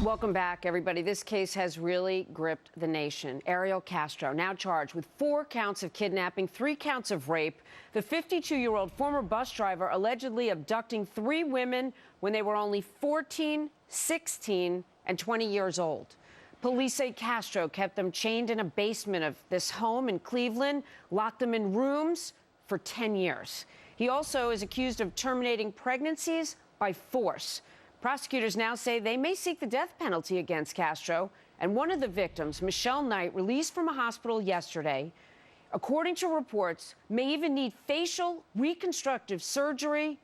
Welcome back, everybody. This case has really gripped the nation. Ariel Castro, now charged with 4 counts of kidnapping, 3 counts of rape. The 52-year-old former bus driver allegedly abducting 3 women when they were only 14, 16, and 20 years old. Police say Castro kept them chained in a basement of this home in Cleveland, locked them in rooms for 10 years. He also is accused of terminating pregnancies by force. Prosecutors now say they may seek the death penalty against Castro, and one of the victims, Michelle Knight, released from a hospital yesterday, according to reports, may even need facial reconstructive surgery.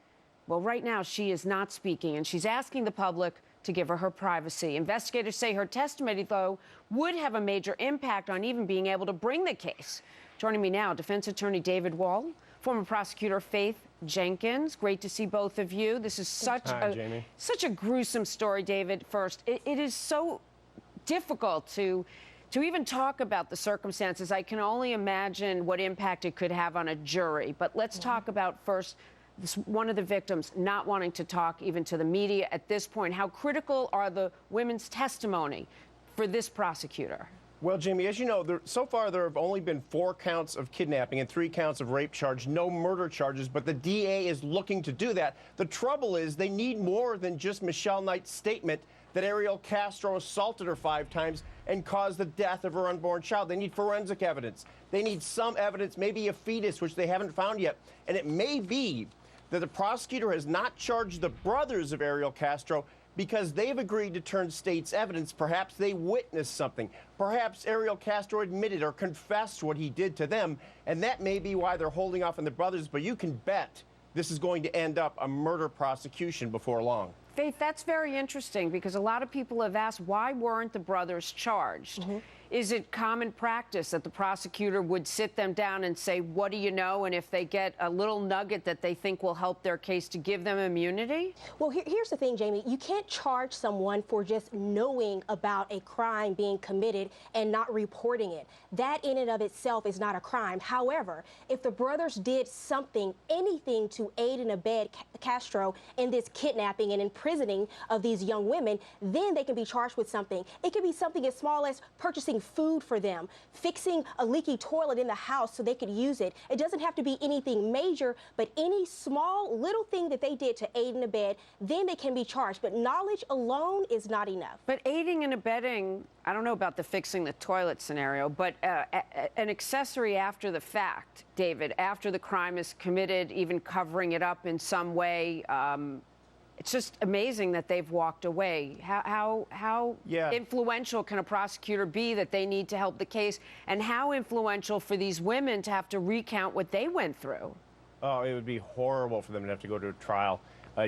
Well, right now she is not speaking, and she's asking the public to give her privacy. Investigators say her testimony, though, would have a major impact on even being able to bring the case. Joining me now, defense attorney David Wohl, former prosecutor Faith Jenkins. Great to see both of you. This is such a gruesome story, David. First, it is so difficult to even talk about the circumstances. I can only imagine what impact it could have on a jury. But let's talk about first one of the victims not wanting to talk even to the media at this point. How critical are the women's testimony for this prosecutor? Well, Jamie, as you know, so far there have only been 4 counts of kidnapping and 3 counts of rape charge, no murder charges, but the DA is looking to do that. The trouble is they need more than just Michelle Knight's statement that Ariel Castro assaulted her 5 times and caused the death of her unborn child. They need forensic evidence. They need some evidence, maybe a fetus, which they haven't found yet. And it may be that the prosecutor has not charged the brothers of Ariel Castro because they've agreed to turn state's evidence. Perhaps they witnessed something. Perhaps Ariel Castro admitted or confessed what he did to them, and that may be why they're holding off on the brothers. But you can bet this is going to end up a murder prosecution before long. Faith, that's very interesting because a lot of people have asked, why weren't the brothers charged? Is it common practice that the prosecutor would sit them down and say, what do you know? And if they get a little nugget that they think will help their case, to give them immunity? Well, here's the thing, Jamie. You can't charge someone for just knowing about a crime being committed and not reporting it. That in and of itself is not a crime. However, if the brothers did something, anything to aid and abet Castro in this kidnapping and imprisoning of these young women, then they can be charged with something. It could be something as small as purchasing food for them, fixing a leaky toilet in the house so they could use it. It doesn't have to be anything major, but any small little thing that they did to aid and abet, then they can be charged. But knowledge alone is not enough. But aiding and abetting, I don't know about the fixing the toilet scenario, but an accessory after the fact, David, after the crime is committed, even covering it up in some way, it's just amazing that they've walked away. How influential can a prosecutor be that they need to help the case? And how influential for these women to have to recount what they went through? Oh, it would be horrible for them to have to go to a trial,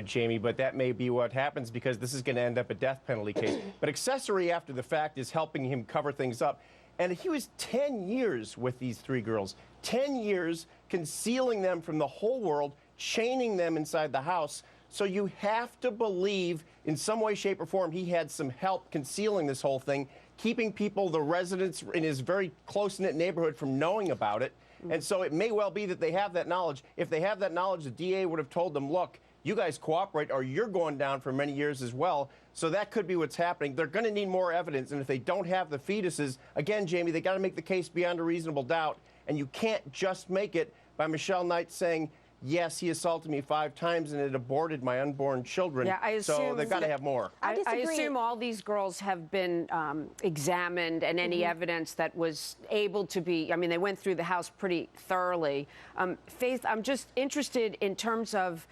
Jamie, but that may be what happens because this is going to end up a death penalty case. But accessory after the fact is helping him cover things up. And he was 10 years with these 3 girls, 10 years concealing them from the whole world, chaining them inside the house. So you have to believe in some way, shape, or form he had some help concealing this whole thing, keeping people, the residents in his very close-knit neighborhood, from knowing about it. And so it may well be that they have that knowledge. If they have that knowledge, the DA would have told them, look, you guys cooperate or you're going down for many years as well. So that could be what's happening. They're going to need more evidence. And if they don't have the fetuses, again, Jamie, they got to make the case beyond a reasonable doubt. And you can't just make it by Michelle Knight saying, yes, he assaulted me 5 times and it aborted my unborn children. Yeah, I assume, so they've got to have more. I assume all these girls have been examined, and any evidence that was able to be, I mean, they went through the house pretty thoroughly. Faith, I'm just interested in terms of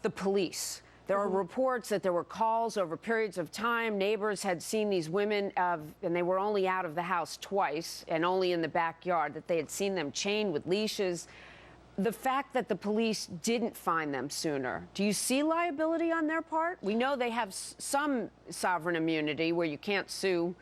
the police. There are reports that there were calls over periods of time. Neighbors had seen these women, and they were only out of the house twice and only in the backyard, that they had seen them chained with leashes. The fact that the police didn't find them sooner, do you see liability on their part? We know they have some sovereign immunity where you can't sue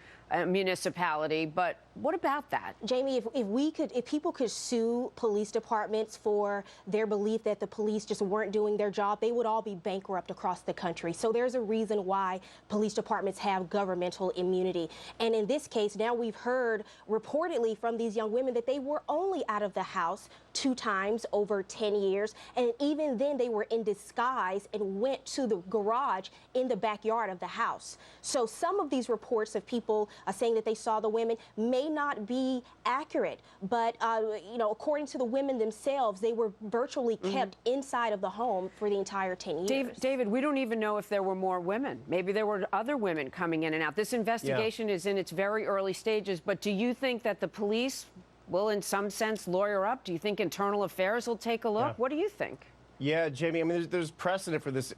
municipality. But what about that? Jamie, if people could sue police departments for their belief that the police just weren't doing their job, they would all be bankrupt across the country. So there's a reason why police departments have governmental immunity. And in this case, now we've heard reportedly from these young women that they were only out of the house 2 times over 10 years. And even then they were in disguise and went to the garage in the backyard of the house. So some of these reports of people saying that they saw the women may not be accurate, but according to the women themselves, they were virtually kept inside of the home for the entire 10 years. David, we don't even know if there were more women. Maybe there were other women coming in and out. This investigation is in its very early stages, but do you think that the police will, in some sense, lawyer up? Do you think Internal Affairs will take a look? Yeah. What do you think? Yeah, Jamie, I mean, there's precedent for this.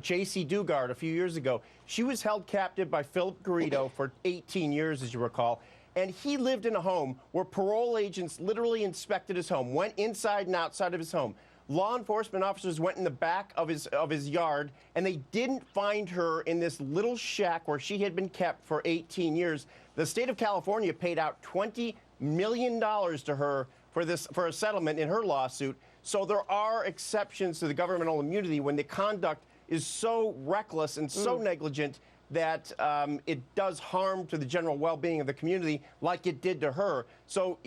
J.C. Dugard, a few years ago, she was held captive by Philip Garrido for 18 years, as you recall, and he lived in a home where parole agents literally inspected his home, went inside and outside of his home. Law enforcement officers went in the back of his yard, and they didn't find her in this little shack where she had been kept for 18 years. The state of California paid out $20 million to her for a settlement in her lawsuit. So there are exceptions to the governmental immunity when the conduct is so reckless and so negligent that it does harm to the general well-being of the community like it did to her. So,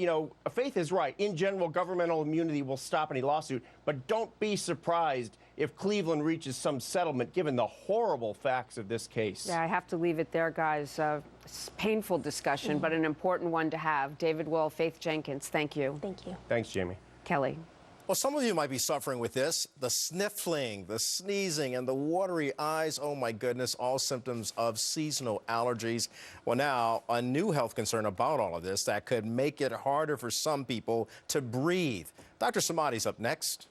Faith is right. In general, governmental immunity will stop any lawsuit. But don't be surprised if Cleveland reaches some settlement, given the horrible facts of this case. Yeah, I have to leave it there, guys. Painful discussion, but an important one to have. David Wohl, Faith Jenkins, thank you. Thank you. Thanks, Jamie. Kelly. Well, some of you might be suffering with this, the sniffling, the sneezing, and the watery eyes. Oh, my goodness, all symptoms of seasonal allergies. Well, now, a new health concern about all of this that could make it harder for some people to breathe. Dr. Samadi's up next.